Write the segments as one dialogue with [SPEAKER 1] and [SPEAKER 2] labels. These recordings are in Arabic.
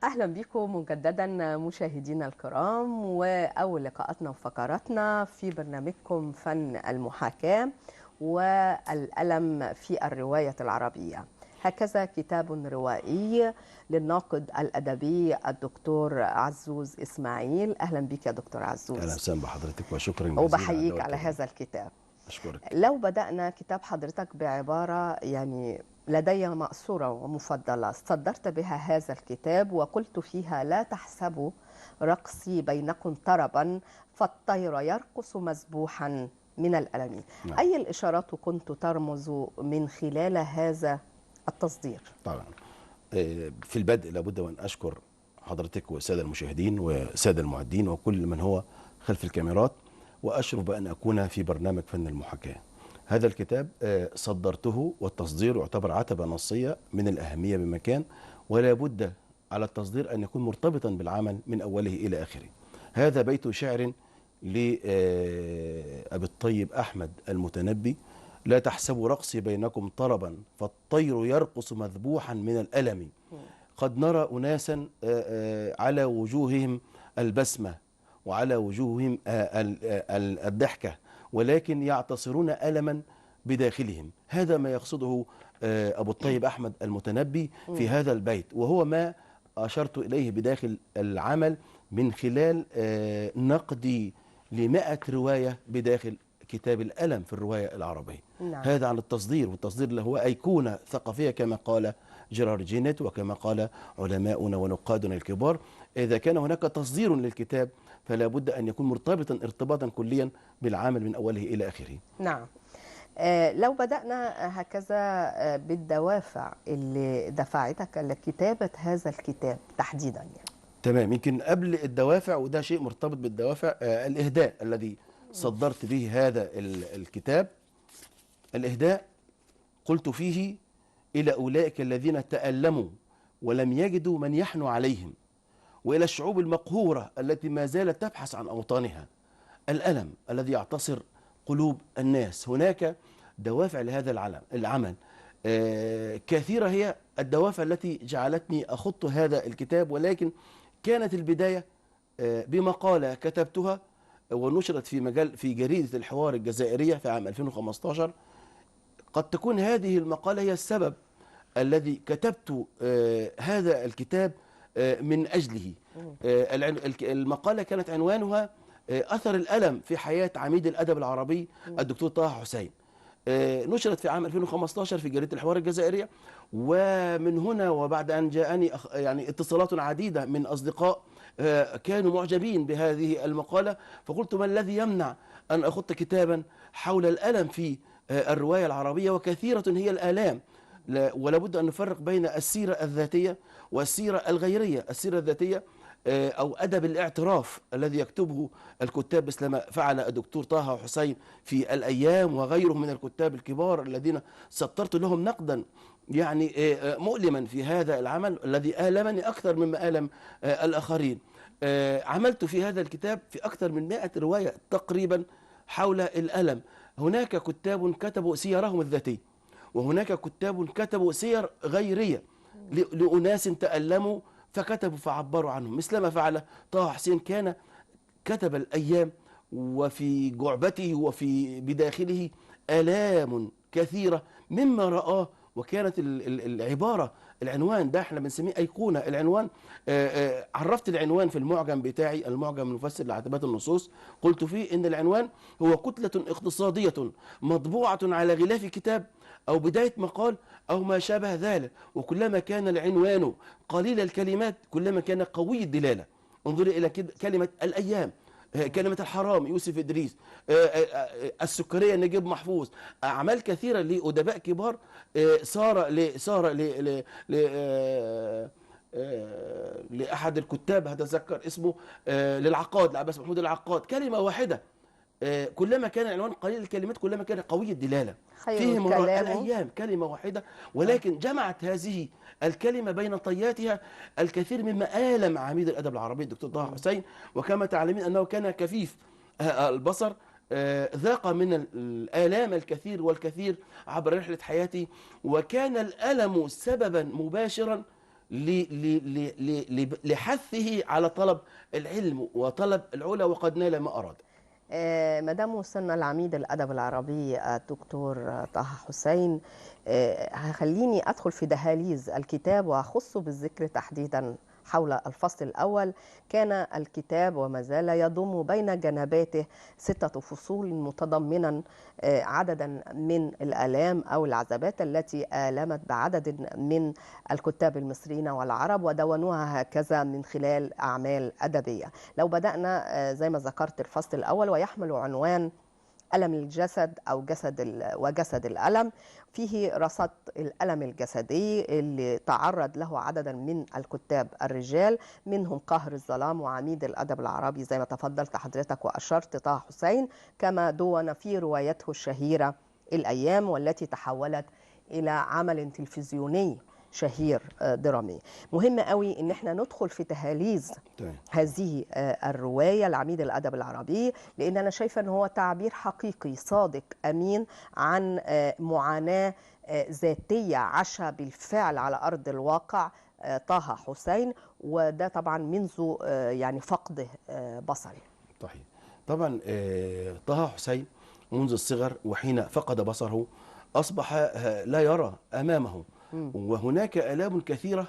[SPEAKER 1] أهلا بكم مجددا مشاهدينا الكرام، وأول لقاءاتنا وفقراتنا في برنامجكم فن المحاكاة والألم في الرواية العربية. هكذا كتاب روائي للناقد الأدبي الدكتور عزوز إسماعيل. أهلا بك يا دكتور
[SPEAKER 2] اهلا
[SPEAKER 1] عزوز،
[SPEAKER 2] وسهلا بحضرتك وشكرا جزيلا على
[SPEAKER 1] وبحييك
[SPEAKER 2] الدعوه
[SPEAKER 1] على
[SPEAKER 2] الكريمه.
[SPEAKER 1] هذا الكتاب.
[SPEAKER 2] اشكرك.
[SPEAKER 1] لو بدأنا كتاب حضرتك بعبارة لدي مأثورة ومفضلة صدرت بها هذا الكتاب وقلت فيها: لا تحسبوا رقصي بينكم طربا فالطير يرقص مسبوحا من الألم.
[SPEAKER 2] نعم.
[SPEAKER 1] أي الإشارات كنت ترمز من خلال هذا التصدير؟
[SPEAKER 2] طبعا. في البدء لابد وان اشكر حضرتك والساده المشاهدين والساده المعدين وكل من هو خلف الكاميرات، واشرف بان اكون في برنامج فن المحاكاه. هذا الكتاب صدرته، والتصدير يعتبر عتبه نصيه من الاهميه بمكان، ولا بد على التصدير ان يكون مرتبطا بالعمل من اوله الى اخره. هذا بيت شعر لأبي الطيب أحمد المتنبي: لا تحسبوا رقصي بينكم طربا فالطير يرقص مذبوحا من الألم. قد نرى أناسا على وجوههم البسمة وعلى وجوههم الضحكة، ولكن يعتصرون ألما بداخلهم. هذا ما يقصده أبو الطيب أحمد المتنبي في هذا البيت، وهو ما أشرت إليه بداخل العمل من خلال نقدي ل100 رواية بداخل كتاب الألم في الرواية العربية.
[SPEAKER 1] نعم.
[SPEAKER 2] هذا عن التصدير، والتصدير اللي هو أيقونة ثقافية كما قال جيرار جينيت وكما قال علماؤنا ونقادنا الكبار: إذا كان هناك تصدير للكتاب فلا بد أن يكون مرتبطا ارتباطا كليا بالعمل من أوله إلى آخره.
[SPEAKER 1] نعم. لو بدأنا هكذا بالدوافع اللي دفعتك لكتابة هذا الكتاب تحديدا
[SPEAKER 2] تمام. يمكن قبل الدوافع، وده شيء مرتبط بالدوافع، الإهداء الذي صدرت به هذا الكتاب. الإهداء قلت فيه: إلى أولئك الذين تألموا ولم يجدوا من يحنو عليهم، وإلى الشعوب المقهورة التي ما زالت تبحث عن أوطانها. الألم الذي يعتصر قلوب الناس. هناك دوافع لهذا العمل كثيرة، هي الدوافع التي جعلتني أخط هذا الكتاب، ولكن كانت البداية بمقالة كتبتها ونشرت في جريدة الحوار الجزائرية في عام 2015. قد تكون هذه المقالة هي السبب الذي كتبت هذا الكتاب من أجله. المقالة كانت عنوانها أثر الألم في حياة عميد الأدب العربي الدكتور طه حسين. نشرت في عام 2015 في جريدة الحوار الجزائرية. ومن هنا وبعد أن جاءني يعني اتصالات عديدة من أصدقاء كانوا معجبين بهذه المقالة، فقلت: ما الذي يمنع أن أخط كتابا حول الألم في الرواية العربية؟ وكثيرة هي الآلام، ولا بد أن نفرق بين السيرة الذاتية والسيرة الغيرية. السيرة الذاتية أو أدب الاعتراف الذي يكتبه الكتاب، مثل ما فعل الدكتور طه حسين في الأيام وغيره من الكتاب الكبار الذين سطرت لهم نقدا يعني مؤلما في هذا العمل الذي آلمني أكثر مما آلم الآخرين. عملت في هذا الكتاب في أكثر من 100 رواية تقريبا حول الألم. هناك كتاب كتبوا سيرهم الذاتية، وهناك كتاب كتبوا سير غيرية لأناس تألموا فكتبوا فعبروا عنهم، مثل ما فعل طه حسين. كان كتب الأيام وفي جعبته وفي بداخله آلام كثيرة مما رآه. وكانت العبارة، العنوان ده احنا بنسميه أيقونة. العنوان عرفت العنوان في المعجم بتاعي، المعجم المفسر لعتبات النصوص. قلت فيه إن العنوان هو كتلة اقتصادية مطبوعة على غلاف كتاب أو بداية مقال أو ما شابه ذلك، وكلما كان العنوان قليل الكلمات كلما كان قوي الدلالة. انظري إلى كلمة الأيام، كلمة الحرام يوسف إدريس، السكرية نجيب محفوظ. أعمال كثيرة لأدباء كبار. صار لأحد الكتاب هتذكر اسمه، للعقاد، لعباس محمود العقاد، كلمة واحدة. كلما كان العنوان قليل الكلمات كلما كان قوي الدلالة.
[SPEAKER 1] خير
[SPEAKER 2] فيه مرة
[SPEAKER 1] الكلام.
[SPEAKER 2] الأيام كلمة واحدة، ولكن جمعت هذه الكلمة بين طياتها الكثير مما آلم عميد الأدب العربي الدكتور طه حسين. وكما تعلمين أنه كان كفيف البصر، ذاق من الآلام الكثير والكثير عبر رحلة حياتي، وكان الألم سببا مباشرا لحثه على طلب العلم وطلب العلا، وقد نال ما أراد.
[SPEAKER 1] مدام وصلنا لعميد الأدب العربي الدكتور طه حسين، هخليني أدخل في دهاليز الكتاب وأخصه بالذكر تحديدا حول الفصل الأول. كان الكتاب وما زال يضم بين جنباته 6 فصول متضمنا عددا من الآلام أو العذابات التي آلمت بعدد من الكتاب المصريين والعرب، ودونوها هكذا من خلال أعمال أدبية. لو بدأنا زي ما ذكرت الفصل الأول ويحمل عنوان ألم الجسد أو وجسد الألم، فيه رصد الألم الجسدي اللي تعرض له عددا من الكتاب الرجال، منهم قاهر الظلام وعميد الأدب العربي زي ما تفضلت حضرتك وأشرت طه حسين، كما دون في روايته الشهيرة الأيام والتي تحولت إلى عمل تلفزيوني شهير درامي. مهم قوي ان احنا ندخل في تهاليز هذه الرواية لعميد الأدب العربي، لأن أنا شايفة أن هو تعبير حقيقي صادق أمين عن معاناة ذاتية عاشها بالفعل على أرض الواقع طه حسين، وده طبعا منذ يعني فقده بصري.
[SPEAKER 2] صحيح. طبعا طه حسين منذ الصغر وحين فقد بصره أصبح لا يرى أمامه، وهناك آلام كثيرة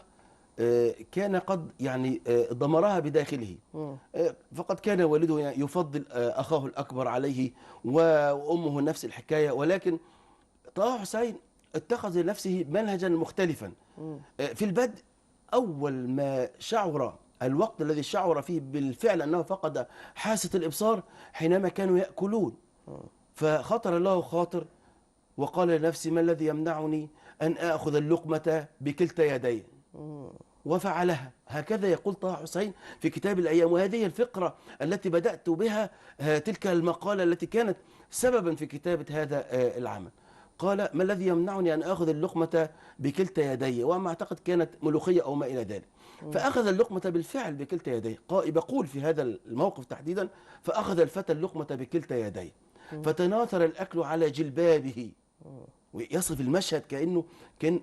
[SPEAKER 2] كان قد يعني ضمرها بداخله. فقد كان والده يفضل أخاه الأكبر عليه، وأمه نفس الحكاية، ولكن طه حسين اتخذ لنفسه منهجا مختلفا. في البدء أول ما شعر، الوقت الذي شعر فيه بالفعل أنه فقد حاسة الإبصار حينما كانوا يأكلون، فخطر له خاطر وقال لنفسي: ما الذي يمنعني أن آخذ اللقمة بكلتا يدي؟ وفعلها. هكذا يقول طه حسين في كتاب الأيام، وهذه الفقرة التي بدأت بها تلك المقالة التي كانت سببا في كتابة هذا العمل. قال: ما الذي يمنعني أن آخذ اللقمة بكلتا يدي؟ وما أعتقد كانت ملوخية أو ما إلى ذلك. فأخذ اللقمة بالفعل بكلتا يديه. بقول في هذا الموقف تحديدا: فأخذ الفتى اللقمة بكلتا يديه فتناثر الأكل على جلبابه. ويصف المشهد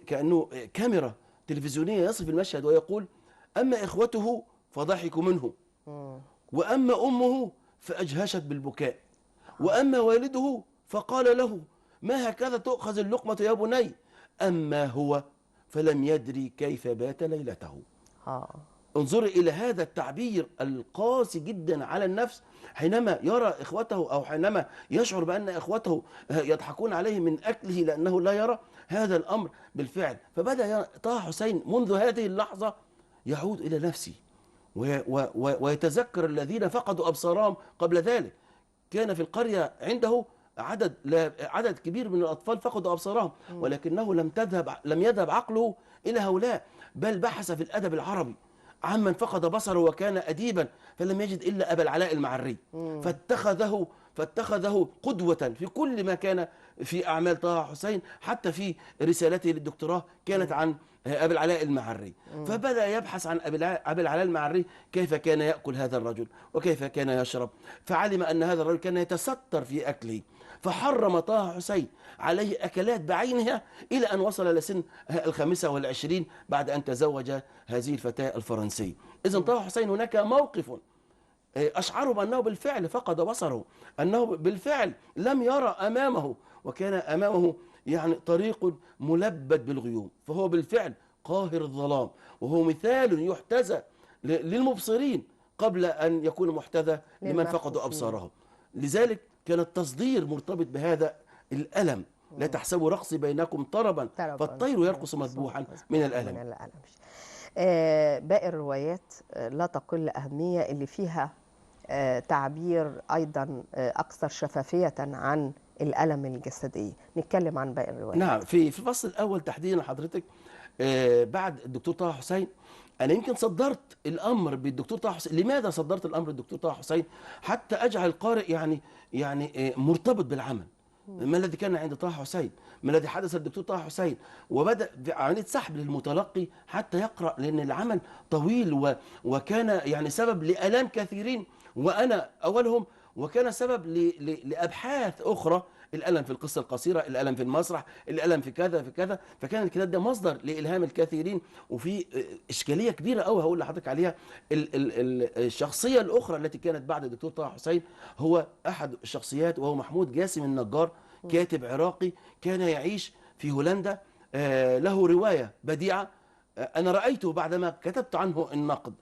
[SPEAKER 2] كأنه كاميرا تلفزيونية، يصف المشهد ويقول: أما إخوته فضحكوا منه، وأما أمه فأجهشت بالبكاء، وأما والده فقال له: ما هكذا تؤخذ اللقمة يا بني؟ أما هو فلم يدري كيف بات ليلته. انظري إلى هذا التعبير القاسي جدا على النفس حينما يرى إخوته، أو حينما يشعر بأن إخوته يضحكون عليه من أكله لأنه لا يرى هذا الأمر بالفعل. فبدأ طه حسين منذ هذه اللحظة يعود إلى نفسه ويتذكر الذين فقدوا أبصارهم قبل ذلك. كان في القرية عنده عدد كبير من الأطفال فقدوا أبصارهم، ولكنه لم يذهب عقله إلى هؤلاء، بل بحث في الأدب العربي عمن فقد بصره وكان أديبا، فلم يجد إلا أبا العلاء المعري، فاتخذه قدوة في كل ما كان في أعمال طه حسين. حتى في رسالته للدكتوراه كانت عن أبي العلاء المعري، فبدأ يبحث عن أبي العلاء المعري كيف كان يأكل هذا الرجل وكيف كان يشرب، فعلم أن هذا الرجل كان يتستر في أكله، فحرم طه حسين عليه أكلات بعينها إلى أن وصل لسن 25 بعد أن تزوج هذه الفتاة الفرنسية. إذن طه حسين هناك موقف أشعره بأنه بالفعل فقد بصره، أنه بالفعل لم يرى أمامه، وكان أمامه يعني طريق ملبد بالغيوم، فهو بالفعل قاهر الظلام، وهو مثال يحتذى للمبصرين قبل أن يكون محتذى لمن فقدوا أبصارهم. لذلك كان التصدير مرتبط بهذا الألم: لا تحسبوا رقصي بينكم طربا فالطير يرقص مذبوحا من الألم.
[SPEAKER 1] باقي الروايات لا تقل أهمية، اللي فيها تعبير أيضا أكثر شفافية عن الألم الجسدي. نتكلم عن باقي الروايات.
[SPEAKER 2] نعم، في الفصل الأول تحديدا حضرتك بعد الدكتور طه حسين، أنا يمكن صدرت الأمر بالدكتور طه حسين. لماذا صدرت الأمر بالدكتور طه حسين؟ حتى أجعل القارئ يعني مرتبط بالعمل. ما الذي كان عند طه حسين؟ ما الذي حدث للدكتور طه حسين؟ وبدأ عملية سحب للمتلقي حتى يقرأ، لأن العمل طويل وكان يعني سبب لآلام كثيرين، وأنا أولهم. وكان سبب لأبحاث أخرى، الألم في القصة القصيرة، الألم في المسرح، الألم في كذا في كذا. فكان الكتاب ده مصدر لإلهام الكثيرين. وفي إشكالية كبيرة قوي هقول لحضرتك عليها. الشخصية الأخرى التي كانت بعد الدكتور طه حسين هو أحد الشخصيات، وهو محمود جاسم النجار، كاتب عراقي كان يعيش في هولندا. له رواية بديعة، أنا رأيته بعدما كتبت عنه النقد.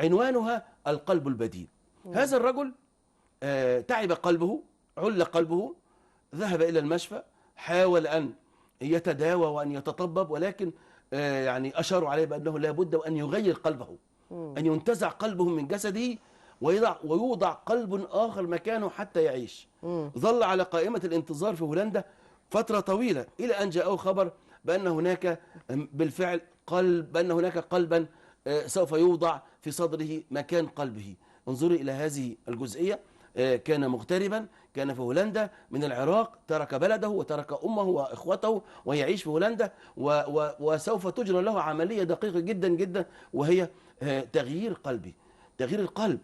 [SPEAKER 2] عنوانها القلب البديل. هذا الرجل تعب قلبه، عل قلبه، ذهب إلى المشفى، حاول أن يتداوى وأن يتطبب، ولكن يعني أشاروا عليه بأنه لا بد وأن يغير قلبه، أن ينتزع قلبه من جسده ويوضع قلب آخر مكانه حتى يعيش. ظل على قائمة الانتظار في هولندا فترة طويلة، إلى أن جاءه خبر بأن هناك بالفعل بأن هناك قلبا سوف يوضع في صدره مكان قلبه. انظروا إلى هذه الجزئية. كان مغتربا، كان في هولندا من العراق، ترك بلده وترك أمه وإخوته ويعيش في هولندا، وسوف تجرى له عملية دقيقة جدا جدا، وهي تغيير قلبه، تغيير القلب.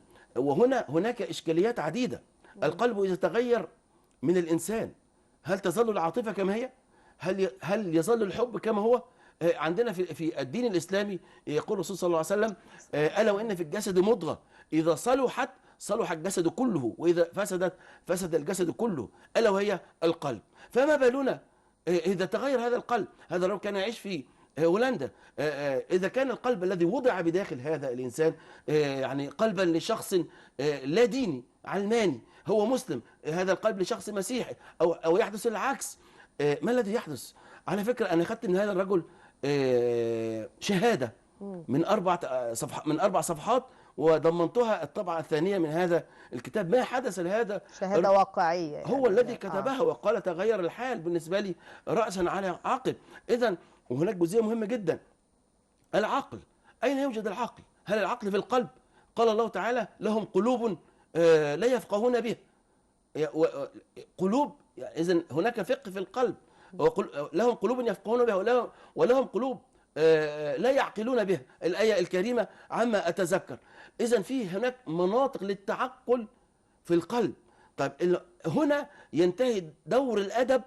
[SPEAKER 2] هناك إشكاليات عديدة. القلب إذا تغير من الإنسان، هل تظل العاطفة كما هي؟ هل يظل الحب كما هو؟ عندنا في الدين الإسلامي يقول الرسول صلى الله عليه وسلم: ألا وإن في الجسد مضغة إذا صلحت صلح الجسد كله، وإذا فسدت فسد الجسد كله، ألا وهي القلب. فما بالنا إذا تغير هذا القلب؟ هذا الرجل كان يعيش في هولندا. إذا كان القلب الذي وضع بداخل هذا الإنسان يعني قلبا لشخص لا ديني علماني، هو مسلم، هذا القلب لشخص مسيحي، أو يحدث العكس، ما الذي يحدث؟ على فكرة أنا أخذت من هذا الرجل شهادة من 4 صفحات، وضمنتها الطبعة الثانية من هذا الكتاب. ما حدث لهذا
[SPEAKER 1] شهادة واقعية يعني.
[SPEAKER 2] هو الذي كتبها وقال: تغير الحال بالنسبة لي رأسا على عقب. إذن وهناك جزئية مهمة جدا، العقل. أين يوجد العقل؟ هل العقل في القلب؟ قال الله تعالى: لهم قلوب لا يفقهون بها. قلوب، إذن هناك فقه في القلب. لهم قلوب يفقهون بها ولهم قلوب لا يعقلون بها، الآية الكريمة عما أتذكر. إذن في هناك مناطق للتعقل في القلب. طيب هنا ينتهي دور الأدب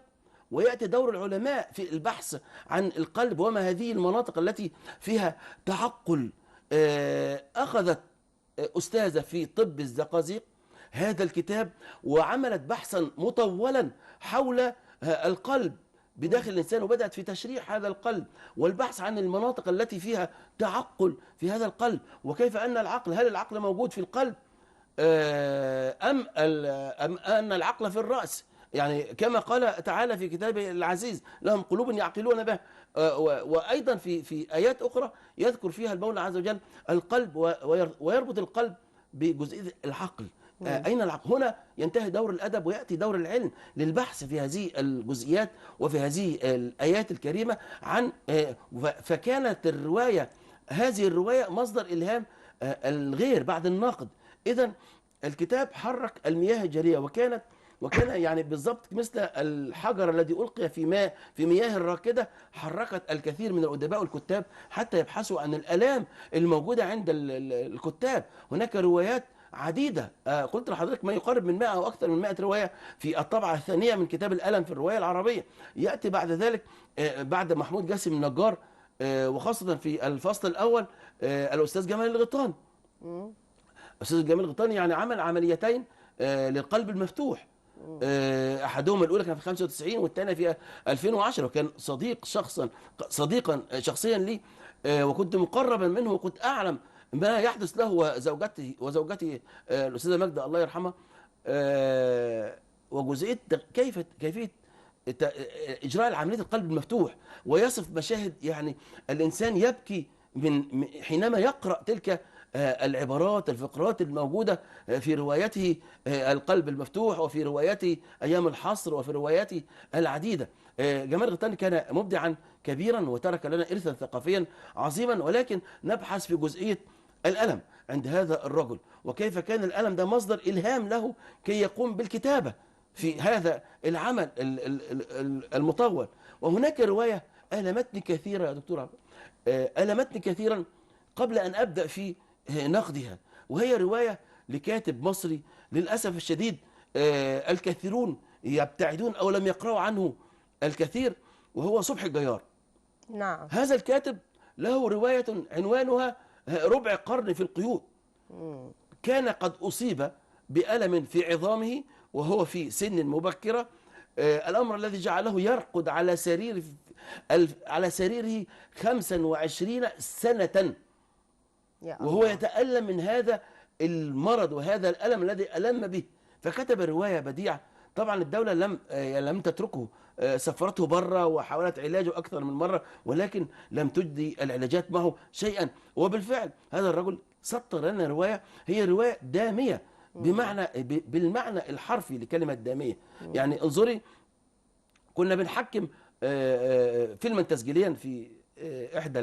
[SPEAKER 2] ويأتي دور العلماء في البحث عن القلب وما هذه المناطق التي فيها تعقل. أخذت أستاذة في طب الزقازيق هذا الكتاب وعملت بحثا مطولا حول القلب بداخل الإنسان، وبدأت في تشريح هذا القلب والبحث عن المناطق التي فيها تعقل في هذا القلب، وكيف أن العقل، هل العقل موجود في القلب أم أن العقل في الرأس؟ يعني كما قال تعالى في كتابه العزيز: لهم قلوب يعقلون بها. وأيضا في آيات أخرى يذكر فيها المولى عز وجل القلب ويربط القلب بجزئية العقل. أين العقل؟ هنا ينتهي دور الأدب ويأتي دور العلم للبحث في هذه الجزئيات وفي هذه الآيات الكريمة عن فكانت هذه الرواية مصدر إلهام الغير بعد الناقد. إذن الكتاب حرك المياه الجارية، وكان يعني بالضبط مثل الحجر الذي ألقي في مياه الراكدة. حركت الكثير من الأدباء والكتاب حتى يبحثوا عن الآلام الموجودة عند الكتاب. هناك روايات عديدة، قلت لحضرتك ما يقارب من 100 أو أكثر من 100 رواية في الطبعة الثانية من كتاب الألم في الرواية العربية. يأتي بعد ذلك بعد محمود جاسم النجار، وخاصة في الفصل الأول الأستاذ جمال الغيطاني. الأستاذ جمال الغيطاني يعني عمل عمليتين للقلب المفتوح. احدهما الاولى كان في 95 والثانيه في 2010. وكان صديقا شخصيا لي، وكنت مقربا منه وكنت اعلم ما يحدث له وزوجته الاستاذه ماجده الله يرحمها، وجزئيه كيفيه اجراء العمليه القلب المفتوح. ويصف مشاهد يعني الانسان يبكي من حينما يقرا تلك العبارات الفقرات الموجودة في روايته القلب المفتوح، وفي روايته أيام الحصر، وفي رواياته العديدة. جمال الغيطاني كان مبدعا كبيرا وترك لنا إرثا ثقافيا عظيما. ولكن نبحث في جزئية الألم عند هذا الرجل، وكيف كان الألم ده مصدر إلهام له كي يقوم بالكتابة في هذا العمل المطول. وهناك رواية ألمتني كثيرا يا دكتور عبد، ألمتني كثيرا قبل أن أبدأ في نقدها، وهي رواية لكاتب مصري للأسف الشديد الكثيرون يبتعدون أو لم يقرأوا عنه الكثير، وهو صبحي الجيار.
[SPEAKER 1] نعم.
[SPEAKER 2] هذا الكاتب له رواية عنوانها ربع قرن في القيود. كان قد أصيب بألم في عظامه وهو في سن مبكرة، الأمر الذي جعله يرقد على سريره 25 سنة،
[SPEAKER 1] يا
[SPEAKER 2] وهو
[SPEAKER 1] الله.
[SPEAKER 2] يتألم من هذا المرض وهذا الألم الذي ألم به، فكتب رواية بديعة. طبعا الدولة لم تتركه، سفرته بره وحاولت علاجه أكثر من مرة، ولكن لم تجدي العلاجات معه شيئا. وبالفعل هذا الرجل سطر لنا رواية هي رواية دامية بالمعنى الحرفي لكلمة دامية. يعني انظري، كنا بنحكم فيلما تسجيليا في إحدى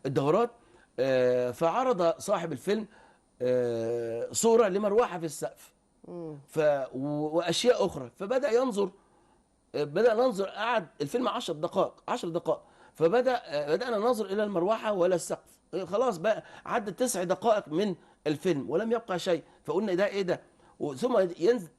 [SPEAKER 2] الدورات، فعرض صاحب الفيلم صورة لمروحة في السقف وأشياء أخرى، بدأ ننظر، قعد الفيلم 10 دقائق، بدأنا ننظر إلى المروحة ولا السقف. خلاص بقى عدت 9 دقائق من الفيلم ولم يبقى شيء، فقلنا ده إيه ده؟ ثم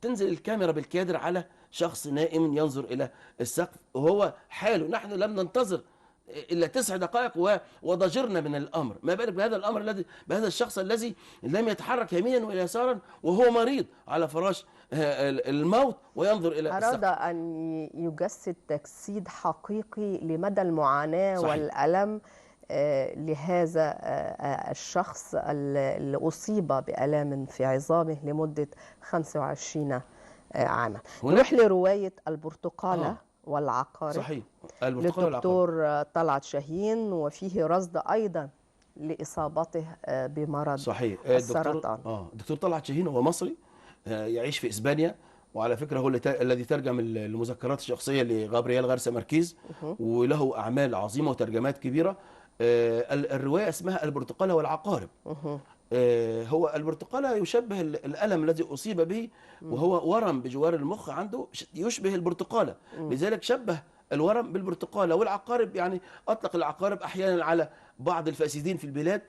[SPEAKER 2] تنزل الكاميرا بالكادر على شخص نائم ينظر إلى السقف وهو حاله. نحن لم ننتظر إلا 9 دقائق وضجرنا من الأمر، ما بالك بهذا الأمر بهذا الشخص الذي لم يتحرك يمينا ولا يسارا وهو مريض على فراش الموت وينظر إلى
[SPEAKER 1] أراد
[SPEAKER 2] السقف.
[SPEAKER 1] أن يجسد تجسيد حقيقي لمدى المعاناة
[SPEAKER 2] صحيح.
[SPEAKER 1] والألم لهذا الشخص اللي أصيب بألام في عظامه لمدة 25 عاما. نروح لرواية البرتقالة والعقارب.
[SPEAKER 2] صحيح. البرتقالة
[SPEAKER 1] للدكتور طلعت شاهين، وفيه رصد أيضا لإصابته بمرض
[SPEAKER 2] صحيح.
[SPEAKER 1] السرطان.
[SPEAKER 2] الدكتور طلعت شاهين هو مصري يعيش في إسبانيا، وعلى فكرة هو الذي ترجم المذكرات الشخصية لغابرييل غارسيا ماركيز، وله أعمال عظيمة وترجمات كبيرة. الرواية اسمها البرتقالة والعقارب. هو البرتقالة يشبه الألم الذي أصيب به، وهو ورم بجوار المخ عنده يشبه البرتقالة، لذلك شبه الورم بالبرتقالة. والعقارب يعني أطلق العقارب أحيانا على بعض الفاسدين في البلاد،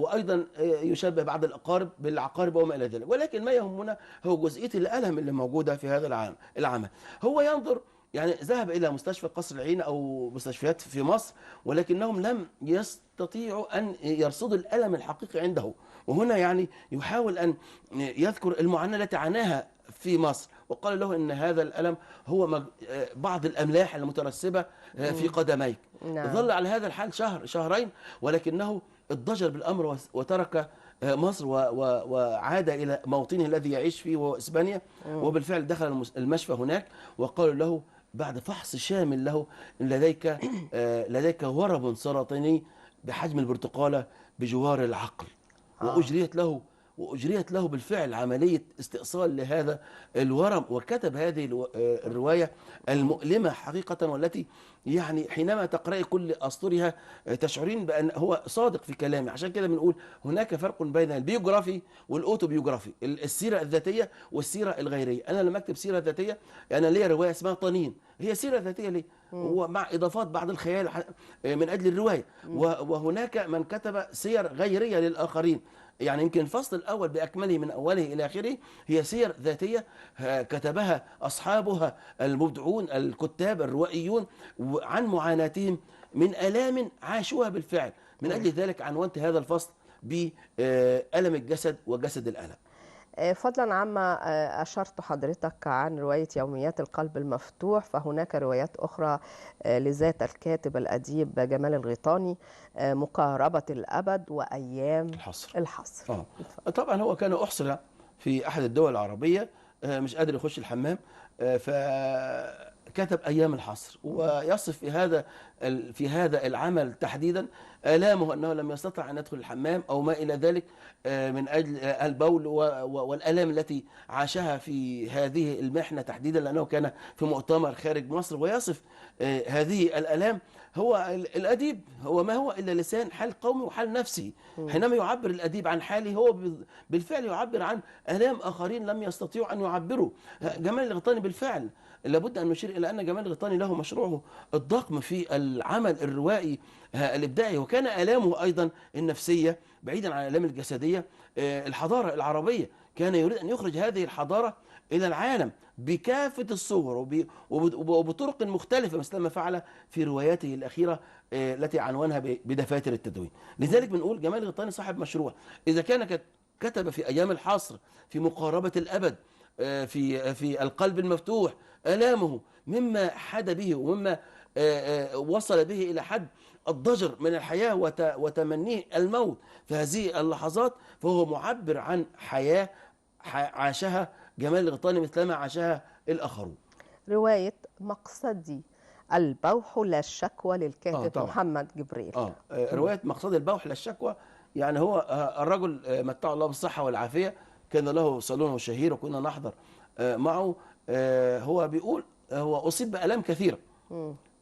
[SPEAKER 2] وأيضا يشبه بعض الأقارب بالعقارب وما إلى ذلك. ولكن ما يهمنا هو جزئية الألم اللي موجودة في هذا العمل. هو ينظر، يعني ذهب إلى مستشفى قصر العيني أو مستشفيات في مصر، ولكنهم لم يستطيعوا أن يرصدوا الألم الحقيقي عنده. وهنا يعني يحاول أن يذكر المعاناة التي عاناها في مصر، وقال له إن هذا الألم هو بعض الأملاح المترسبة في قدميك.
[SPEAKER 1] نعم.
[SPEAKER 2] ظل على هذا الحال شهرين، ولكنه اضطجر بالأمر وترك مصر وعاد إلى موطنه الذي يعيش فيه وهو إسبانيا. وبالفعل دخل المشفى هناك، وقالوا له بعد فحص شامل له إن لديك ورم سرطاني بحجم البرتقالة بجوار العقل. وأجريت له بالفعل عملية استئصال لهذا الورم. وكتب هذه الرواية المؤلمة حقيقة، والتي يعني حينما تقرأي كل أسطرها تشعرين بأن هو صادق في كلامه. عشان كده بنقول هناك فرق بين البيوغرافي والأوتوبيوغرافي، السيرة الذاتية والسيرة الغيرية. أنا لما أكتب سيرة ذاتية، أنا ليا رواية اسمها طنين، هي سيرة ذاتية ليه؟ ومع إضافات بعض الخيال من أجل الرواية. وهناك من كتب سير غيرية للآخرين، يعني يمكن الفصل الأول بأكمله من أوله إلى آخره هي سير ذاتية كتبها أصحابها المبدعون الكتاب الروائيون عن معاناتهم من آلام عاشوها بالفعل. من أجل ذلك عنونت هذا الفصل بألم الجسد وجسد الألم.
[SPEAKER 1] فضلا عما أشرت حضرتك عن رواية يوميات القلب المفتوح، فهناك روايات أخرى لذات الكاتب الأديب جمال الغيطاني، مقاربة الأبد وأيام الحصر.
[SPEAKER 2] طبعا هو كان أحصر في أحد الدول العربية، مش قادر يخش الحمام، فكتب أيام الحصر، ويصف في هذا العمل تحديدا آلامه أنه لم يستطع أن يدخل الحمام أو ما إلى ذلك من أجل البول والآلام التي عاشها في هذه المحنة تحديدا، لأنه كان في مؤتمر خارج مصر. ويصف هذه الآلام هو الأديب هو ما هو إلا لسان حال قومي وحال نفسي. حينما يعبر الأديب عن حاله هو بالفعل يعبر عن آلام آخرين لم يستطيعوا أن يعبروا. جمال الغيطاني بالفعل لابد أن نشير إلى أن جمال الغيطاني له مشروعه الضخم في العمل الروائي الإبداعي، وكان آلامه أيضا النفسية بعيدا عن الآلام الجسدية الحضارة العربية. كان يريد أن يخرج هذه الحضارة إلى العالم بكافة الصور وبطرق مختلفة، مثل ما فعل في رواياته الأخيرة التي عنوانها بدفاتر التدوين. لذلك بنقول جمال الغيطاني صاحب مشروع. إذا كان كتب في أيام الحصر، في مقاربة الأبد، في القلب المفتوح، آلامه مما حاد به ومما وصل به إلى حد الضجر من الحياة وتمنيه الموت في هذه اللحظات، فهو معبر عن حياة عاشها جمال الغيطاني مثلما عاشها الآخرون.
[SPEAKER 1] رواية مقصدي البوح لا الشكوى للكاتب محمد جبريل.
[SPEAKER 2] رواية مقصدي البوح لا الشكوى، يعني هو الرجل متعه الله بالصحة والعافية، كان له صالونه الشهير وكنا نحضر معه. هو بيقول هو أصيب بآلام كثيرة،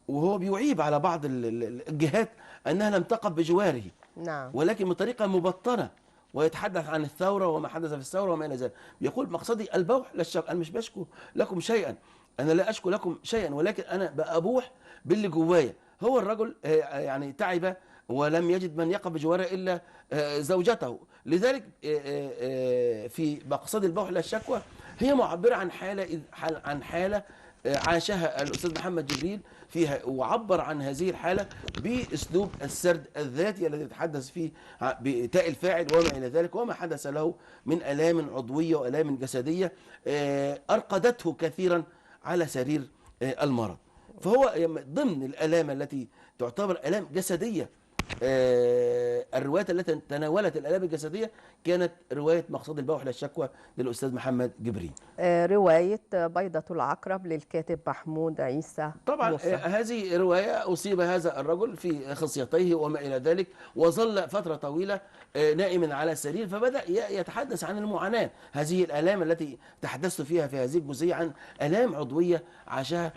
[SPEAKER 2] وهو بيعيب على بعض الجهات أنها لم تقف بجواره،
[SPEAKER 1] نعم،
[SPEAKER 2] ولكن بطريقة مبطنة، ويتحدث عن الثورة وما حدث في الثورة وما إلى ذلك. يقول مقصدي البوح لا الشكوى، أنا مش بشكو لكم شيئا، أنا لا أشكو لكم شيئا، ولكن أنا بأبوح باللي جوايا. هو الرجل يعني تعب ولم يجد من يقف بجواره إلا زوجته. لذلك في مقصدي البوح لا الشكوى هي معبرة عن حالة عاشها الأستاذ محمد جبريل فيها، وعبر عن هذه الحالة بأسلوب السرد الذاتي الذي يتحدث فيه بتاء الفاعل وما إلى ذلك، وما حدث له من آلام عضوية وآلام جسدية أرقدته كثيرا على سرير المرض. فهو ضمن الآلام التي تعتبر آلام جسدية. الروايات التي تناولت الآلام الجسدية كانت رواية مقصد البوح لا الشكوى للأستاذ محمد جبريل.
[SPEAKER 1] رواية بيضة العقرب للكاتب محمود عيسى
[SPEAKER 2] طبعا
[SPEAKER 1] موسى.
[SPEAKER 2] هذه رواية أصيب هذا الرجل في خصيتيه وما إلى ذلك، وظل فترة طويلة نائما على السرير، فبدأ يتحدث عن المعاناة، هذه الآلام التي تحدثت فيها في هذه الجزئية عن آلام عضوية عاشها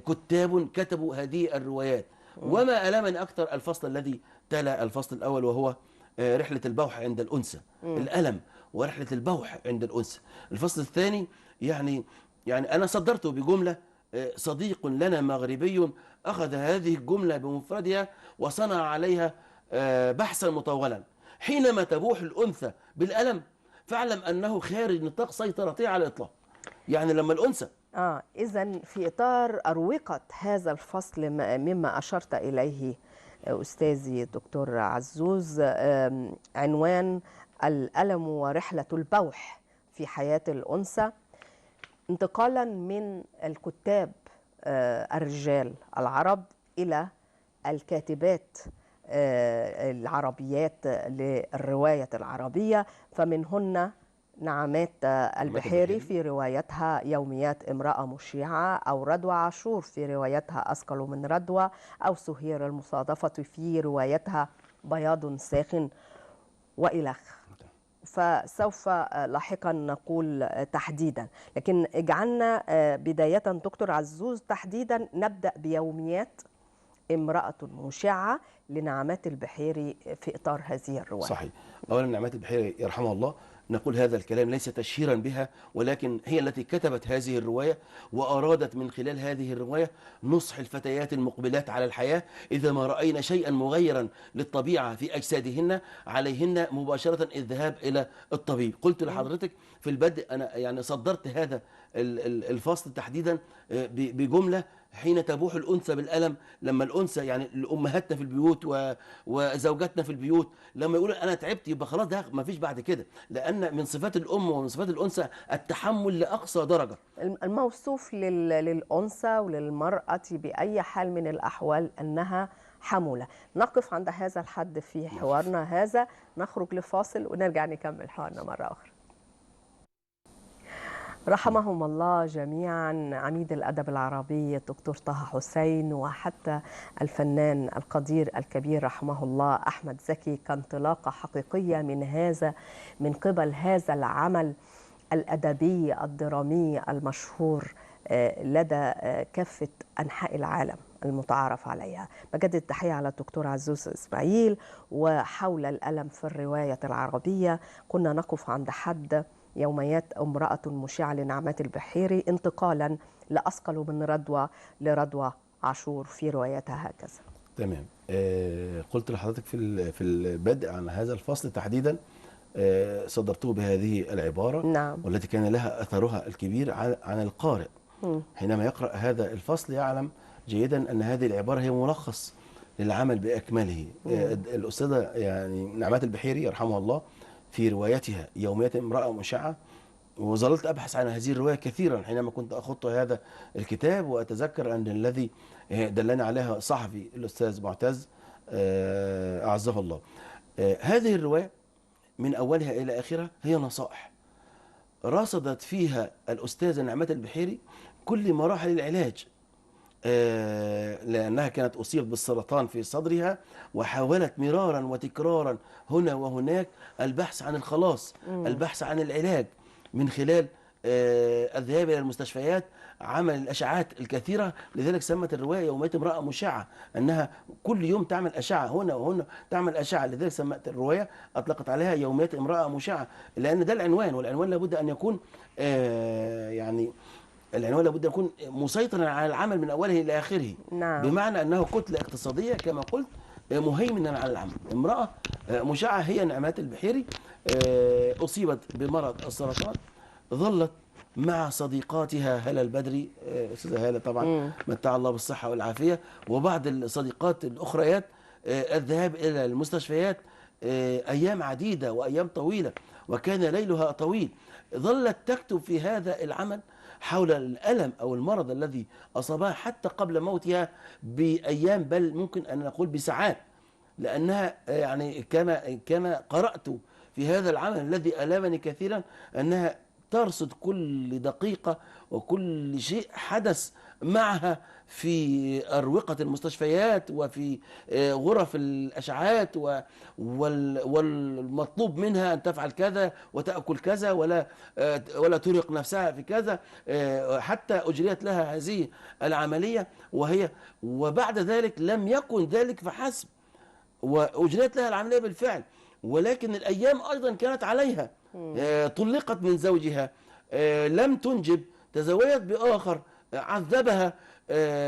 [SPEAKER 2] كتاب كتبوا هذه الروايات. وما ألمني أكثر الفصل الذي تلا الفصل الأول، وهو رحلة البوح عند الأنثى، الألم ورحلة البوح عند الأنثى. الفصل الثاني يعني أنا صدرته بجملة: صديق لنا مغربي أخذ هذه الجملة بمفردها وصنع عليها بحثا مطولا: حينما تبوح الأنثى بالألم فاعلم أنه خارج نطاق سيطرتها على الإطلاق. يعني لما الأنثى
[SPEAKER 1] إذن في إطار أروقة هذا الفصل مما أشرت إليه أستاذي الدكتور عزوز، عنوان الألم ورحلة البوح في حياة الأنثى، انتقالا من الكتاب الرجال العرب إلى الكاتبات العربيات للرواية العربية، فمنهن نعمات البحيري في روايتها يوميات امرأة مشيعة، أو رضوى عاشور في روايتها أثقل من رضوى، أو سهير المصادفة في روايتها بياض ساخن وإلخ. فسوف لاحقا نقول تحديدا، لكن اجعلنا بداية دكتور عزوز تحديدا نبدأ بيوميات امرأة مشعة لنعمات البحيري في إطار هذه الرواية.
[SPEAKER 2] صحيح. أولا نعمات البحيري يرحمها الله، نقول هذا الكلام ليس تشهيرا بها، ولكن هي التي كتبت هذه الرواية، وأرادت من خلال هذه الرواية نصح الفتيات المقبلات على الحياة: إذا ما رأينا شيئا مغيرا للطبيعة في أجسادهن عليهن مباشرة الذهاب إلى الطبيب. قلت لحضرتك في البدء أنا يعني صدرت هذا الفصل تحديدا بجملة: حين تبوح الأنثى بالألم. لما الأنثى يعني أمهاتنا في البيوت وزوجاتنا في البيوت لما يقولوا أنا تعبت، يبقى خلاص ده ما فيش بعد كده، لأن من صفات الأم ومن صفات الأنثى التحمل لأقصى درجة.
[SPEAKER 1] الموصوف للأنثى وللمرأة بأي حال من الأحوال أنها حمولة. نقف عند هذا الحد في حوارنا هذا، نخرج لفاصل ونرجع نكمل حوارنا مرة أخرى. رحمهم الله جميعا عميد الأدب العربي الدكتور طه حسين، وحتى الفنان القدير الكبير رحمه الله أحمد زكي، كانطلاقة حقيقية من قبل هذا العمل الأدبي الدرامي المشهور لدى كافة أنحاء العالم. المتعارف عليها. بجدد التحية على الدكتور عزوز إسماعيل. وحول الألم في الرواية العربية كنا نقف عند حد يوميات امرأة مشعة لنعمات البحيري، انتقالا لأثقل من رضوى لرضوى عاشور في روايتها هكذا.
[SPEAKER 2] تمام. قلت لحضرتك في البدء عن هذا الفصل تحديدا، صدرته بهذه العبارة،
[SPEAKER 1] نعم.
[SPEAKER 2] والتي كان لها أثرها الكبير عن القارئ. حينما يقرأ هذا الفصل يعلم جيدا أن هذه العبارة هي ملخص للعمل بأكمله. الأستاذة يعني نعمات البحيري يرحمها الله في روايتها يوميات امرأة مشعة، وظللت أبحث عن هذه الرواية كثيرا حينما كنت أخط هذا الكتاب، وأتذكر أن الذي دلني عليها صحفي الأستاذ معتز أعزه الله. هذه الرواية من أولها إلى آخرها هي نصائح رصدت فيها الأستاذة نعمات البحيري كل مراحل العلاج، لأنها كانت أصيبت بالسرطان في صدرها، وحاولت مرارا وتكرارا هنا وهناك البحث عن الخلاص، البحث عن العلاج من خلال الذهاب إلى المستشفيات، عمل الأشعات الكثيرة. لذلك سمت الرواية يوميات امرأة مشعة، أنها كل يوم تعمل أشعة هنا وهنا، تعمل أشعة. لذلك سمت الرواية، أطلقت عليها يوميات امرأة مشعة، لأن ده العنوان، والعنوان لابد أن يكون يعني العنوان لابد أن يكون مسيطرا على العمل من أوله إلى آخره.
[SPEAKER 1] نعم.
[SPEAKER 2] بمعنى أنه كتلة اقتصادية كما قلت، مهيمنا على العمل. امرأة مشعة هي نعمات البحيري، أصيبت بمرض السرطان، ظلت مع صديقاتها هالة البدري، أستاذة هالة طبعا متع الله بالصحة والعافية، وبعض الصديقات الأخريات، الذهاب إلى المستشفيات أيام عديدة وأيام طويلة، وكان ليلها طويل. ظلت تكتب في هذا العمل حول الألم أو المرض الذي أصابها حتى قبل موتها بأيام، بل ممكن أن نقول بساعات، لأنها يعني كما قرأت في هذا العمل الذي ألامني كثيرا، أنها ترصد كل دقيقة وكل شيء حدث معها في أروقة المستشفيات وفي غرف الأشعات، والمطلوب منها أن تفعل كذا وتأكل كذا ولا ترهق نفسها في كذا، حتى أجريت لها هذه العملية. وبعد ذلك لم يكن ذلك فحسب، وأجريت لها العملية بالفعل، ولكن الأيام أيضا كانت عليها. طلقت من زوجها، لم تنجب، تزوجت بآخر، عذبها،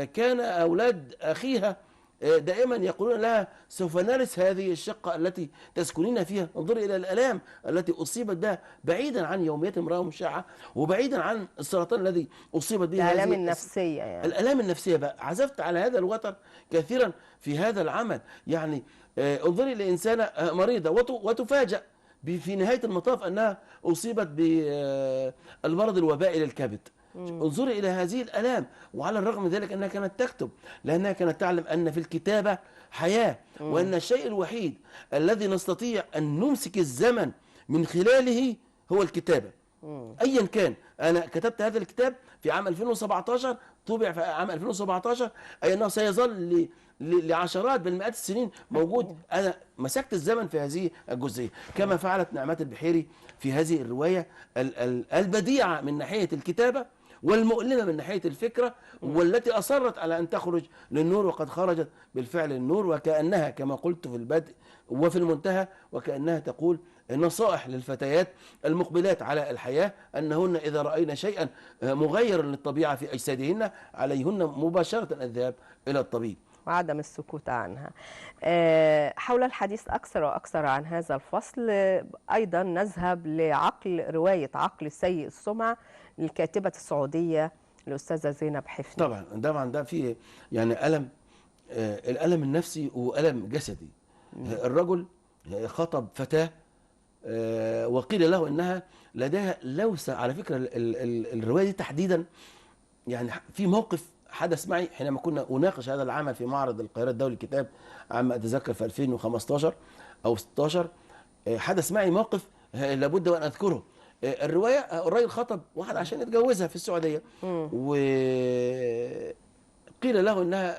[SPEAKER 2] كان أولاد أخيها دائما يقولون لها سوف نرث هذه الشقة التي تسكنين فيها. انظري إلى الآلام التي أصيبت بها، بعيدا عن يوميات امرأة مشعة، وبعيدا عن السرطان الذي أصيبت به.
[SPEAKER 1] الآلام النفسية يعني.
[SPEAKER 2] الآلام النفسية بقى، عزفت على هذا الوتر كثيرا في هذا العمل. يعني انظري لإنسانة مريضة وتفاجأ في نهاية المطاف أنها أصيبت بالمرض الوبائي للكبد. انظري إلى هذه الآلام، وعلى الرغم من ذلك أنها كانت تكتب، لأنها كانت تعلم أن في الكتابة حياة، وأن الشيء الوحيد الذي نستطيع أن نمسك الزمن من خلاله هو الكتابة. أيا كان، أنا كتبت هذا الكتاب في عام 2017، طبع في عام 2017، أي أنه سيظل لعشرات بل مئات السنين موجود. أنا مسكت الزمن في هذه الجزئية، كما فعلت نعمات البحيري في هذه الرواية البديعة من ناحية الكتابة، والمؤلمة من ناحية الفكرة، والتي أصرت على أن تخرج للنور، وقد خرجت بالفعل النور، وكأنها كما قلت في البدء وفي المنتهى، وكأنها تقول نصائح للفتيات المقبلات على الحياة، أنهن إذا رأينا شيئا مغيرا للطبيعة في أجسادهن عليهن مباشرة الذهاب إلى الطبيب
[SPEAKER 1] وعدم السكوت عنها. حول الحديث أكثر وأكثر عن هذا الفصل، أيضا نذهب رواية عقل السيء السمعة للكاتبة السعودية الأستاذة زينب حفني.
[SPEAKER 2] طبعا ده فيه يعني ألم، الألم النفسي وألم جسدي. الرجل خطب فتاة، وقيل له إنها لديها لوسة. على فكرة الرواية دي تحديدا يعني في موقف حدث معي حينما كنا أناقش هذا العمل في معرض القاهرة الدولي للكتاب، عام أتذكر في 2015 أو 16. حدث معي موقف لابد وأن أذكره. الرواية الرجل خطب واحد عشان يتجوزها في السعودية، وقيل له إنها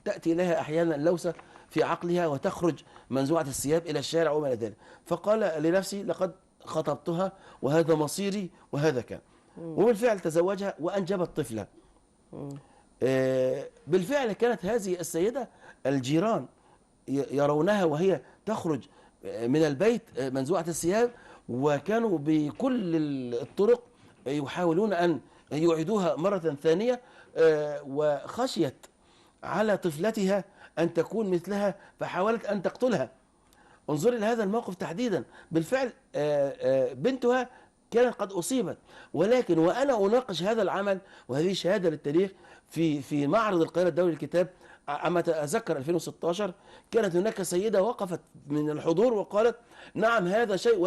[SPEAKER 2] تأتي إليها أحيانا لوسة في عقلها وتخرج منزوعة الثياب إلى الشارع وما إلى ذلك، فقال لنفسي لقد خطبتها وهذا مصيري وهذا كان. وبالفعل تزوجها وأنجبت طفلة. بالفعل كانت هذه السيدة الجيران يرونها وهي تخرج من البيت منزوعة الثياب، وكانوا بكل الطرق يحاولون أن يعيدوها مرة ثانية، وخشيت على طفلتها أن تكون مثلها فحاولت أن تقتلها. انظري لهذا الموقف تحديدا. بالفعل بنتها كانت قد أصيبت، ولكن وأنا أناقش هذا العمل وهذه شهادة للتاريخ في معرض القاهرة الدولي للكتاب عما أتذكر 2016، كانت هناك سيدة وقفت من الحضور وقالت: نعم هذا شيء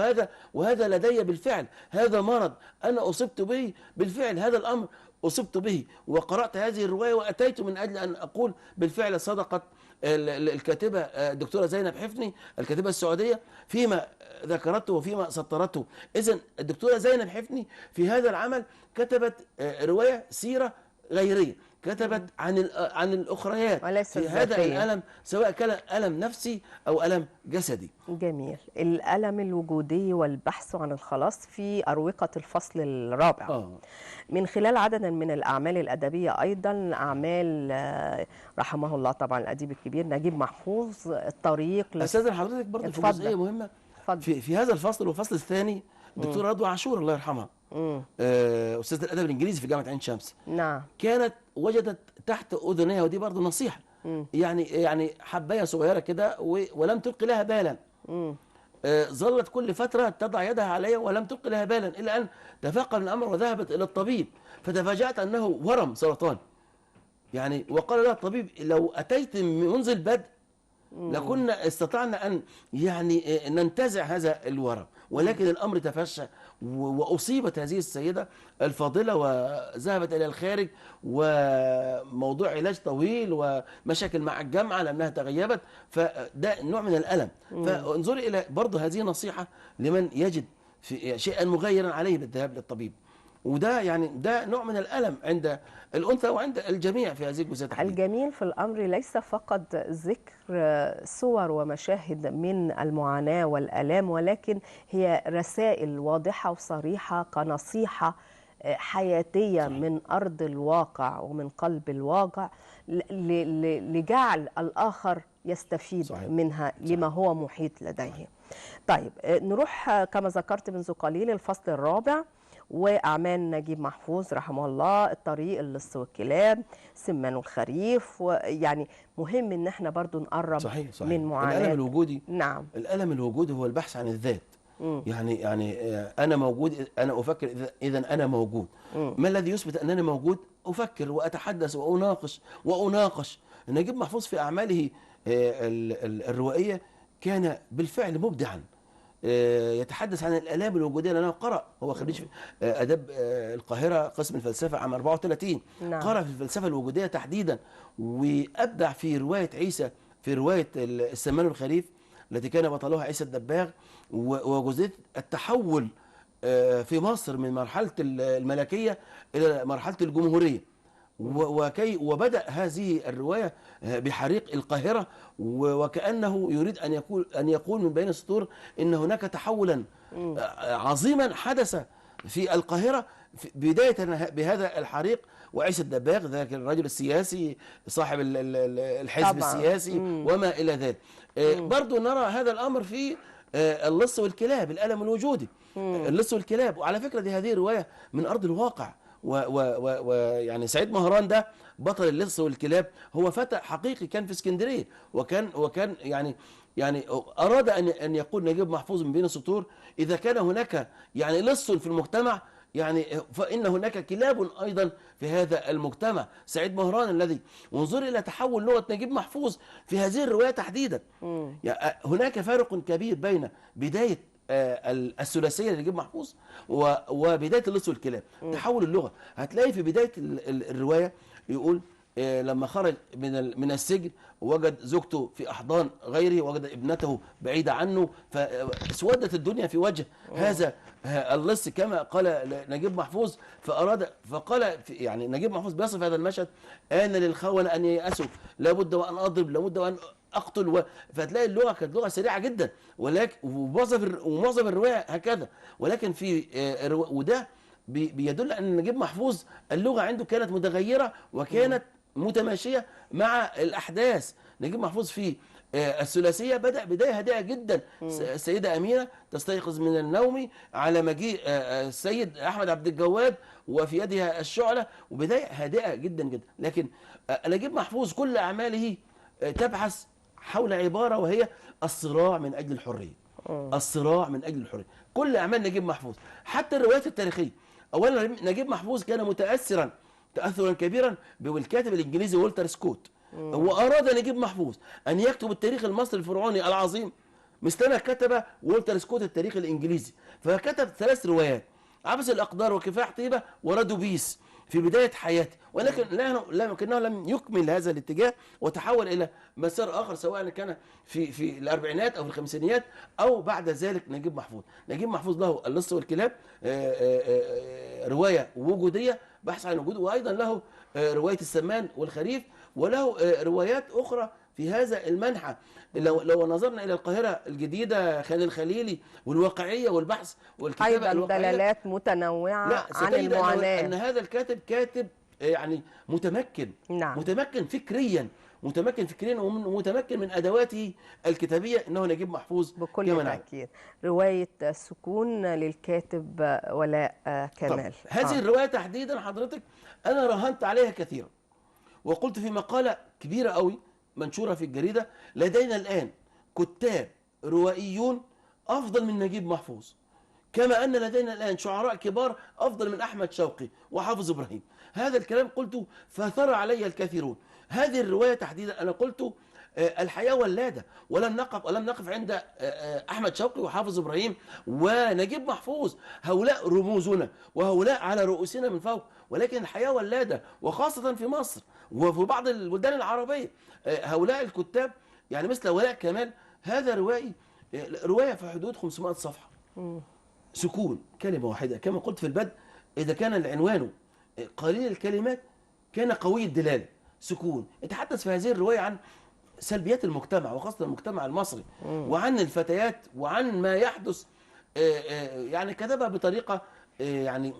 [SPEAKER 2] وهذا لدي بالفعل، هذا مرض أنا أصبت به بالفعل، هذا الأمر أصبت به. وقرأت هذه الرواية وأتيت من أجل أن أقول بالفعل صدقت الكاتبة الدكتورة زينب حفني الكاتبة السعودية فيما ذكرته وفيما سطرته. إذن الدكتورة زينب حفني في هذا العمل كتبت رواية سيرة غيرية، كتبت عن الأخريات
[SPEAKER 1] وليس
[SPEAKER 2] في هذا
[SPEAKER 1] الذاتية.
[SPEAKER 2] الألم، سواء كان ألم نفسي أو ألم جسدي.
[SPEAKER 1] جميل. الألم الوجودي والبحث عن الخلاص في أروقة الفصل الرابع من خلال عدد من الأعمال الأدبية، أيضا أعمال رحمه الله طبعا الأديب الكبير نجيب محفوظ، الطريق
[SPEAKER 2] أستاذن حضرتك برضه في جزئية مهمة في هذا الفصل والفصل الثاني. الدكتورة رضوى عاشور الله يرحمها، أستاذة الأدب الإنجليزي في جامعة عين شمس،
[SPEAKER 1] نعم،
[SPEAKER 2] كانت وجدت تحت أذنها، ودي برضه نصيحة، يعني حباية صغيرة كده ولم تلقي لها بالا. ظلت كل فترة تضع يدها عليها ولم تلقي لها بالا، إلى أن تفاقم الأمر وذهبت إلى الطبيب، فتفاجأت أنه ورم سرطان. يعني وقال لها الطبيب: لو أتيت منذ البدء لكنا استطعنا أن يعني ننتزع هذا الورم، ولكن الأمر تفشى وأصيبت هذه السيدة الفاضلة وذهبت إلى الخارج، وموضوع علاج طويل ومشاكل مع الجامعة لأنها تغيبت، فده نوع من الألم. فانظري إلى برضه هذه نصيحة لمن يجد في شيئا مغيرا عليه بالذهاب للطبيب. وده يعني ده نوع من الألم عند الأنثى وعند الجميع في هذه الجزئية.
[SPEAKER 1] الجميل في الأمر ليس فقط ذكر صور ومشاهد من المعاناة والآلام، ولكن هي رسائل واضحة وصريحة كنصيحة حياتية من أرض الواقع ومن قلب الواقع لجعل الآخر يستفيد منها لما هو محيط لديه. طيب نروح كما ذكرت منذ قليل الفصل الرابع وأعمال نجيب محفوظ رحمه الله، الطريق، اللص والكلاب، سمان الخريف. ويعني مهم ان احنا برضو نقرب
[SPEAKER 2] صحيح.
[SPEAKER 1] من معاناة
[SPEAKER 2] الألم الوجودي.
[SPEAKER 1] نعم،
[SPEAKER 2] الألم الوجودي هو البحث عن الذات. يعني أنا موجود، أنا أفكر إذا أنا موجود. ما الذي يثبت أنني موجود؟ أفكر وأتحدث وأناقش. نجيب محفوظ في أعماله الروائية كان بالفعل مبدعا، يتحدث عن الآلام الوجودية، لأنه قرأ، هو خريج آداب القاهرة قسم الفلسفة عام 34.
[SPEAKER 1] نعم.
[SPEAKER 2] قرأ في الفلسفة الوجودية تحديدا، وأبدع في رواية عيسى، في رواية السمان والخريف التي كان بطلها عيسى الدباغ، وجزئية التحول في مصر من مرحلة الملكية إلى مرحلة الجمهورية. وبدأ هذه الرواية بحريق القاهرة، وكأنه يريد أن يقول من بين السطور إن هناك تحولا عظيما حدث في القاهرة بداية بهذا الحريق. وعيسى الدباغ ذاك الرجل السياسي صاحب الحزب طبعا. السياسي وما إلى ذلك. برضو نرى هذا الأمر في اللص والكلاب، الألم الوجودي، اللص والكلاب. وعلى فكرة هذه رواية من أرض الواقع، ويعني سعيد مهران ده بطل اللص والكلاب هو فتى حقيقي كان في اسكندريه، وكان يعني اراد ان يقول نجيب محفوظ من بين السطور: اذا كان هناك يعني لص في المجتمع يعني فان هناك كلاب ايضا في هذا المجتمع. سعيد مهران الذي، وانظر الى تحول لغه نجيب محفوظ في هذه الروايه تحديدا. يعني هناك فارق كبير بين بدايه الثلاثيه لنجيب محفوظ وبدايه اللص والكلاب. تحول اللغه هتلاقي في بدايه الروايه يقول لما خرج من السجن وجد زوجته في احضان غيره، وجد ابنته بعيده عنه، فاسودت الدنيا في وجه هذا اللص كما قال نجيب محفوظ. فقال يعني نجيب محفوظ بيصف هذا المشهد: آن للخونة ان ييأسوا، لابد وان اضرب، لابد وان اقتل. فتلاقي اللغه كانت لغه سريعه جدا، ولكن ومعظم الروايه هكذا. ولكن في وده بيدل ان نجيب محفوظ اللغه عنده كانت متغيره، وكانت متماشية مع الأحداث. نجيب محفوظ في الثلاثية بدأ بداية هادئة جدا. السيدة أمينة تستيقظ من النوم على مجيء السيد أحمد عبد الجواد وفي يدها الشعلة، وبداية هادئة جدا جدا. لكن نجيب محفوظ كل أعماله تبحث حول عبارة وهي الصراع من أجل الحرية. الصراع من أجل الحرية، كل أعمال نجيب محفوظ. حتى الروايات التاريخية، أولا نجيب محفوظ كان متأثرا تأثرا كبيرا بالكاتب الإنجليزي والتر سكوت. وأراد نجيب محفوظ أن يكتب التاريخ المصري الفرعوني العظيم مثلما كتب والتر سكوت التاريخ الإنجليزي. فكتب 3 روايات: عبث الأقدار وكفاح طيبة ورادو بيس في بداية حياته، ولكن لكنه لم يكمل هذا الاتجاه وتحول إلى مسار آخر، سواء كان في الأربعينات أو في الخمسينيات أو بعد ذلك. نجيب محفوظ له اللص والكلاب، رواية وجودية بحث عن وجود، وأيضا له رواية السمان والخريف، وله روايات أخرى في هذا المنحى. لو نظرنا إلى القاهرة الجديدة، خان الخليلي، والواقعية والبحث والكتابة
[SPEAKER 1] أيضا
[SPEAKER 2] الواقعية،
[SPEAKER 1] دلالات متنوعة عن
[SPEAKER 2] ستجد
[SPEAKER 1] المعاناة.
[SPEAKER 2] أن هذا الكاتب كاتب يعني متمكن.
[SPEAKER 1] نعم.
[SPEAKER 2] متمكن فكريا ومتمكن من أدواته الكتابية، إنه نجيب محفوظ
[SPEAKER 1] بكل
[SPEAKER 2] كما نعلم.
[SPEAKER 1] تأكيد. رواية سكون للكاتب ولاء كمال.
[SPEAKER 2] هذه الرواية تحديدا حضرتك أنا راهنت عليها كثيرا، وقلت في مقالة كبيرة قوي منشورة في الجريدة: لدينا الآن كتاب روائيون أفضل من نجيب محفوظ، كما أن لدينا الآن شعراء كبار أفضل من أحمد شوقي وحافظ إبراهيم. هذا الكلام قلته فثار علي الكثيرون. هذه الرواية تحديدا أنا قلت الحياة ولادة، ولم نقف عند أحمد شوقي وحافظ إبراهيم ونجيب محفوظ. هؤلاء رموزنا وهؤلاء على رؤوسنا من فوق، ولكن الحياة ولادة، وخاصة في مصر وفي بعض البلدان العربية. هؤلاء الكتاب يعني مثل ولاء كمال، هذا رواية في حدود 500 صفحة. سكون كلمة واحدة كما قلت في البدء: إذا كان العنوان قليل الكلمات كان قوي الدلالة. سكون يتحدث في هذه الرواية عن سلبيات المجتمع، وخاصة المجتمع المصري، وعن الفتيات، وعن ما يحدث. يعني كتبها بطريقة يعني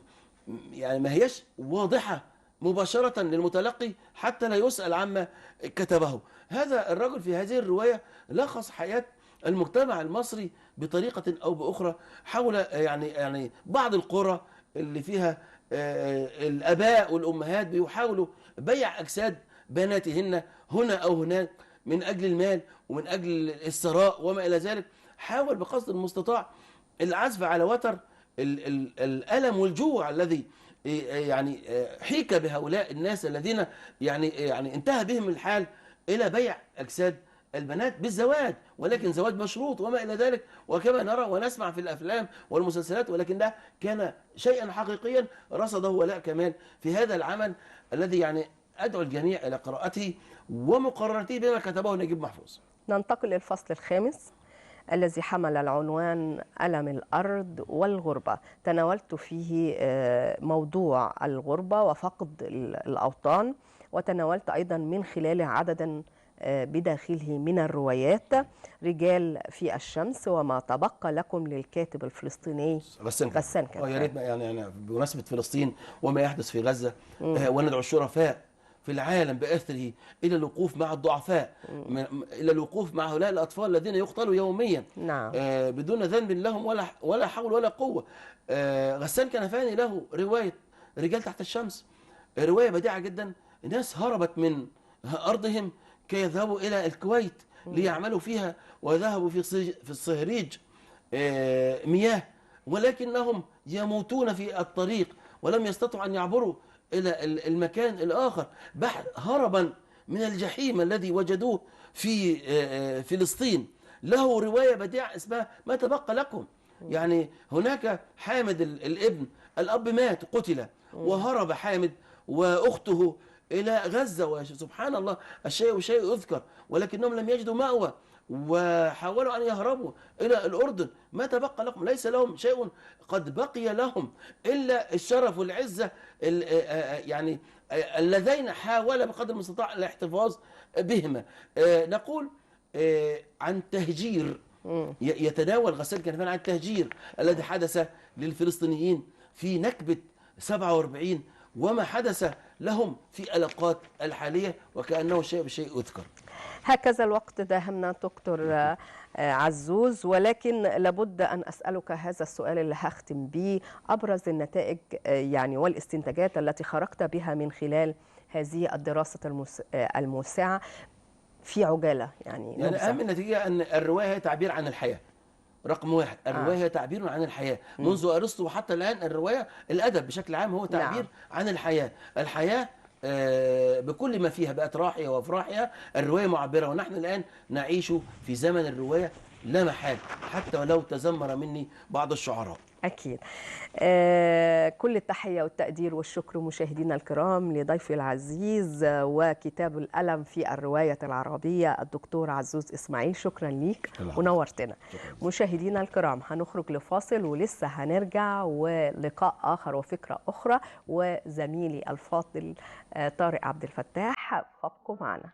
[SPEAKER 2] ما هيش واضحة مباشرة للمتلقي حتى لا يسأل عما كتبه. هذا الرجل في هذه الرواية لخص حياة المجتمع المصري بطريقة أو بأخرى، حول يعني بعض القرى اللي فيها الآباء والأمهات بيحاولوا بيع أجساد بناتهن هنا أو هناك من أجل المال ومن أجل الثراء وما إلى ذلك. حاول بقصد المستطاع العزف على وتر الألم والجوع الذي يعني حيك بهؤلاء الناس الذين يعني انتهى بهم الحال إلى بيع أجساد البنات بالزواج، ولكن زواج مشروط وما إلى ذلك، وكما نرى ونسمع في الأفلام والمسلسلات. ولكن ده كان شيئا حقيقيا رصده ولاء كمال في هذا العمل الذي يعني أدعو الجميع إلى قراءته ومقارنته بما كتبه نجيب محفوظ.
[SPEAKER 1] ننتقل للفصل الخامس الذي حمل العنوان ألم الأرض والغربة. تناولت فيه موضوع الغربة وفقد الأوطان، وتناولت أيضا من خلاله عددا بداخله من الروايات: رجال في الشمس، وما تبقى لكم للكاتب الفلسطيني غسان كنفاني.
[SPEAKER 2] يا ريت يعني بمناسبة فلسطين وما يحدث في غزة، وندعو الشرفاء في العالم بأثره إلى الوقوف مع الضعفاء، إلى الوقوف مع هؤلاء الأطفال الذين يقتلوا يوميا.
[SPEAKER 1] نعم.
[SPEAKER 2] بدون ذنب لهم ولا حول ولا قوة. غسان كنفاني له رواية رجال تحت الشمس، رواية بديعة جدا. الناس هربت من أرضهم كي يذهبوا إلى الكويت ليعملوا فيها، وذهبوا في الصهريج مياه، ولكنهم يموتون في الطريق ولم يستطيعوا أن يعبروا إلى المكان الآخر هربا من الجحيم الذي وجدوه في فلسطين. له رواية بديعة اسمها ما تبقى لكم. يعني هناك حامد الابن، الأب مات قتل، وهرب حامد وأخته إلى غزة، وسبحان الله الشيء يذكر، ولكنهم لم يجدوا مأوى وحاولوا أن يهربوا إلى الأردن. ما تبقى لكم، ليس لهم شيء قد بقي لهم إلا الشرف والعزة يعني اللذين حاول بقدر المستطاع الاحتفاظ بهما. نقول عن تهجير، يتناول غسان كنفاني عن التهجير الذي حدث للفلسطينيين في نكبة 47 وما حدث لهم في علاقات الحالية وكأنه شيء بشيء يذكر.
[SPEAKER 1] هكذا الوقت داهمنا دكتور عزوز، ولكن لابد أن أسألك هذا السؤال اللي هختم بيه: أبرز النتائج يعني والاستنتاجات التي خرجت بها من خلال هذه الدراسة الموسعة في عجالة، يعني
[SPEAKER 2] أهم نتيجة أن الرواية هي تعبير عن الحياة. رقم واحد، الرواية هي تعبير عن الحياة منذ أرسطو وحتى الآن. الرواية، الأدب بشكل عام هو تعبير عن الحياة. الحياة بكل ما فيها بأتراحها وأفراحها، الرواية معبرة، ونحن الآن نعيش في زمن الرواية لا محال، حتى ولو تذمر مني بعض الشعراء.
[SPEAKER 1] أكيد. كل التحية والتقدير والشكر مشاهدينا الكرام لضيفي العزيز وكتاب الألم في الرواية العربية الدكتور عزوز إسماعيل. شكرا ليك ونورتنا. مشاهدينا الكرام، هنخرج لفاصل ولسه هنرجع ولقاء آخر وفكرة أخرى وزميلي الفاضل طارق عبد الفتاح. فابقوا معنا.